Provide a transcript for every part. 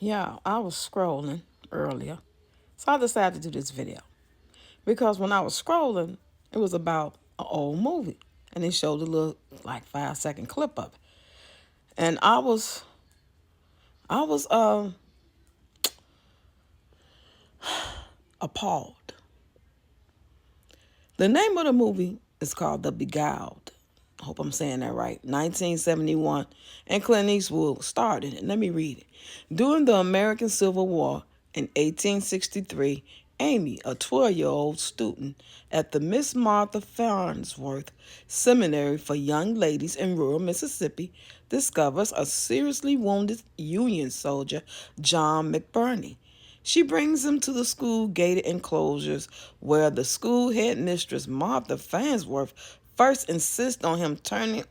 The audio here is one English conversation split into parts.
Yeah, I was scrolling earlier, so I decided to do this video because when I was scrolling, it was about an old movie, and they showed a little like 5 second clip of it, and I was appalled. The name of the movie is called The Beguiled. I hope I'm saying that right. 1971, and Clint Eastwood starred in it. Let me read it. During the American Civil War in 1863, Amy, a 12-year-old student at the Miss Martha Farnsworth Seminary for Young Ladies in rural Mississippi, discovers a seriously wounded Union soldier, John McBurney. She brings him to the school gated enclosures where the school headmistress, Martha Farnsworth, first insists on him turning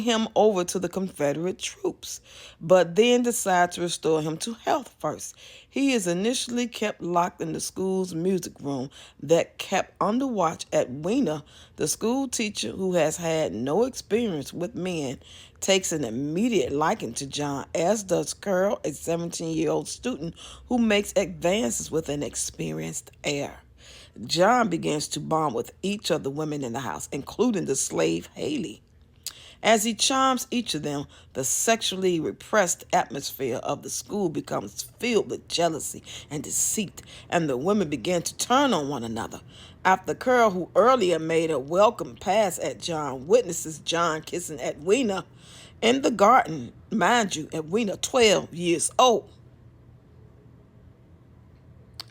him over to the Confederate troops, but then decides to restore him to health first. He is initially kept locked in the school's music room that kept under watch at Weena. The school teacher, who has had no experience with men, takes an immediate liking to John, as does Carol, a 17-year-old student who makes advances with an experienced air. John begins to bond with each of the women in the house, including the slave Haley. As he charms each of them, the sexually repressed atmosphere of the school becomes filled with jealousy and deceit, and the women begin to turn on one another. After Carol, who earlier made a welcome pass at John, witnesses John kissing Edwina in the garden, mind you, Edwina, 12 years old.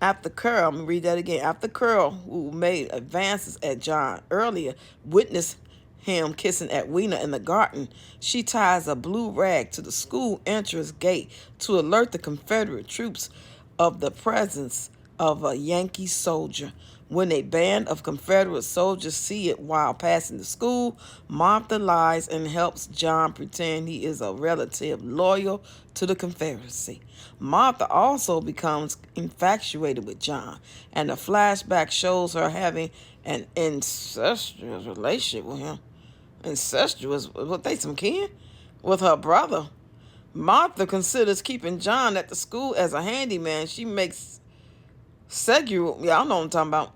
After Carol, I'm going to read that again. After Carol, who made advances at John earlier, witnessed him kissing Edwina in the garden, she ties a blue rag to the school entrance gate to alert the Confederate troops of the presence of a Yankee soldier. When a band of Confederate soldiers see it while passing the school, Martha lies and helps John pretend he is a relative loyal to the Confederacy. Martha also becomes infatuated with John, and the flashback shows her having an incestuous relationship with him. Incestuous? What, they some kin? With her brother. Martha considers keeping John at the school as a handyman. She makes sexual, yeah, I know what I'm talking about,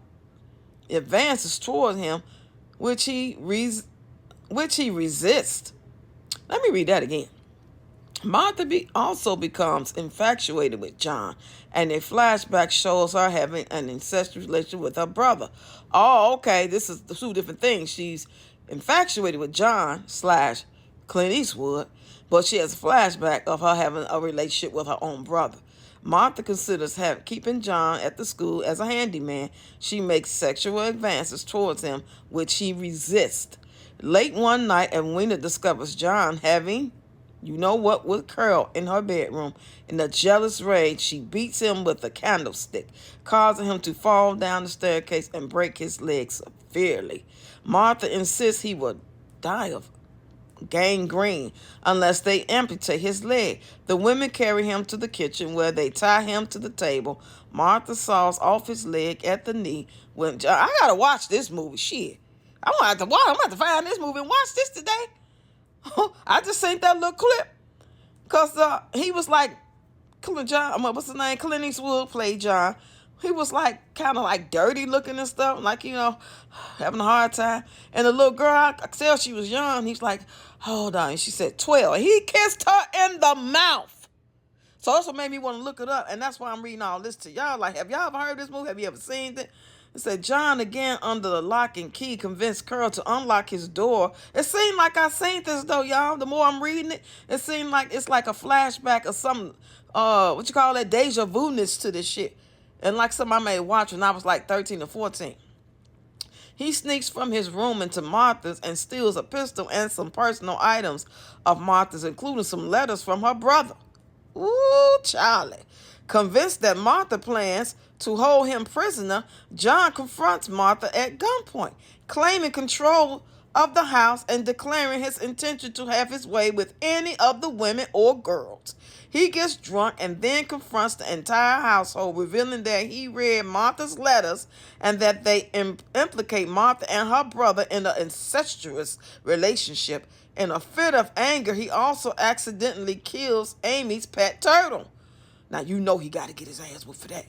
advances toward him, which he resists. Let me read that again. Martha also becomes infatuated with John, and a flashback shows her having an incestuous relationship with her brother. Oh, okay, this is the two different things. She's infatuated with John / Clint Eastwood, but she has a flashback of her having a relationship with her own brother. Martha considers keeping John at the school as a handyman. She makes sexual advances towards him, which he resists. Late one night, Edwina discovers John having, you know what, with Carol in her bedroom. In a jealous rage, she beats him with a candlestick, causing him to fall down the staircase and break his legs severely. Martha insists he will die of gangrene unless they amputate his leg. The women carry him to the kitchen where they tie him to the table. Martha saws off his leg at the knee. I gotta watch this movie. Shit, I'm gonna have to watch. I'm gonna have to find this movie and watch this today. I just seen that little clip because he was like, John, what's his name? Clint Eastwood played John. He was like kind of like dirty looking and stuff, like, having a hard time. And the little girl, I could tell she was young. He's like, hold on. And she said 12. He kissed her in the mouth. So that's what made me want to look it up. And that's why I'm reading all this to y'all. Like, have y'all ever heard this movie? Have you ever seen it? It said, John, again under the lock and key, convinced Carl to unlock his door. It seemed like I seen this, though, y'all. The more I'm reading it, it seemed like it's like a flashback or some, deja vu-ness to this shit. And like something I may watch when I was like 13 or 14. He sneaks from his room into Martha's and steals a pistol and some personal items of Martha's, including some letters from her brother. Ooh, Charlie. Convinced that Martha plans to hold him prisoner, John confronts Martha at gunpoint, claiming control of the house and declaring his intention to have his way with any of the women or girls. He gets drunk and then confronts the entire household, revealing that he read Martha's letters and that they implicate Martha and her brother in an incestuous relationship In a fit of anger, he also accidentally kills Amy's pet turtle. Now you know he got to get his ass whooped for that.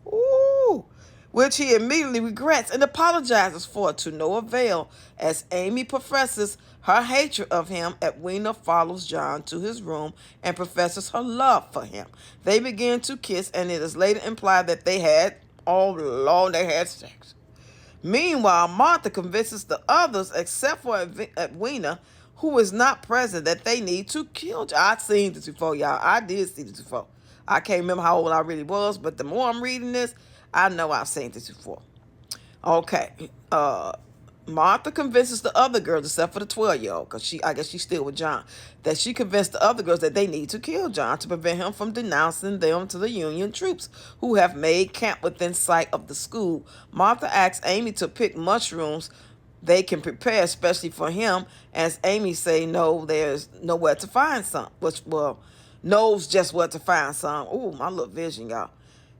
Ooh. Which he immediately regrets and apologizes for, to no avail. As Amy professes her hatred of him, Edwina follows John to his room and professes her love for him. They begin to kiss, and it is later implied that they had, they had sex. Meanwhile, Martha convinces the others, except for Edwina, who is not present, that they need to kill John. I've seen this before, y'all. I did see this before. I can't remember how old I really was, but the more I'm reading this, I know I've seen this before. Okay. Martha convinces the other girls, except for the 12-year-old, because I guess she's still with John, that she convinced the other girls that they need to kill John to prevent him from denouncing them to the Union troops who have made camp within sight of the school. Martha asks Amy to pick mushrooms they can prepare, especially for him, as Amy say, no, there's nowhere to find some, knows just where to find some. Ooh, my little vision, y'all.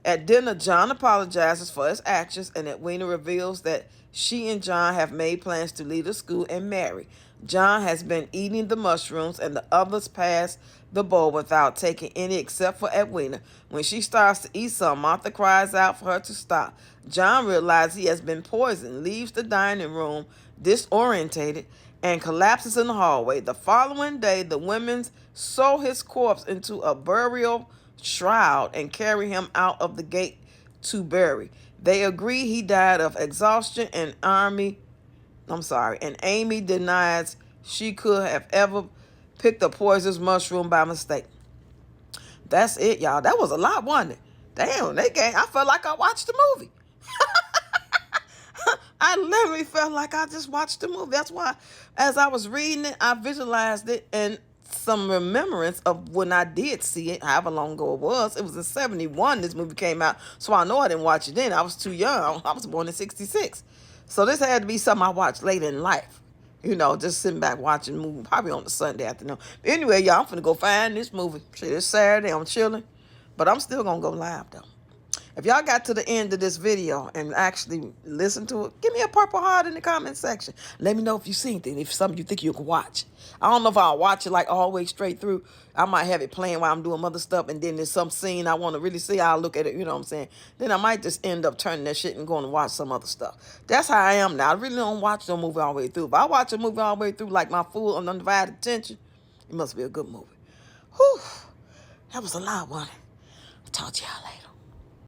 At dinner, John apologizes for his actions, and Edwina reveals that she and John have made plans to leave the school and marry. John has been eating the mushrooms, and the others pass the bowl without taking any except for Edwina. When she starts to eat some, Martha cries out for her to stop. John realizes he has been poisoned, leaves the dining room disorientated, and collapses in the hallway. The following day, the women sew his corpse into a burial shroud and carry him out of the gate to bury. They agree he died of exhaustion, and Amy denies she could have ever picked a poisonous mushroom by mistake. That's it, y'all. That was a lot, wasn't it? Damn, I felt like I watched the movie. I literally felt like I just watched the movie. That's why, as I was reading it, I visualized it and some remembrance of when I did see it, however long ago it was. It was in 1971 this movie came out, so I know I didn't watch it then. I was too young. I was born in 1966. So this had to be something I watched later in life. You know, just sitting back watching a movie, probably on a Sunday afternoon. But anyway, y'all, I'm finna go find this movie. Shit, it's Saturday, I'm chilling. But I'm still gonna go live, though. If y'all got to the end of this video and actually listen to it, give me a purple heart in the comment section. Let me know if you seen it, if something you think you can watch. I don't know if I'll watch it like all the way straight through. I might have it playing while I'm doing other stuff, and then there's some scene I want to really see. I'll look at it, you know what I'm saying? Then I might just end up turning that shit and going to watch some other stuff. That's how I am now. I really don't watch no movie all the way through. If I watch a movie all the way through, like my full undivided attention, it must be a good movie. Whew. That was a lot, wasn't it? I'll talk to y'all later.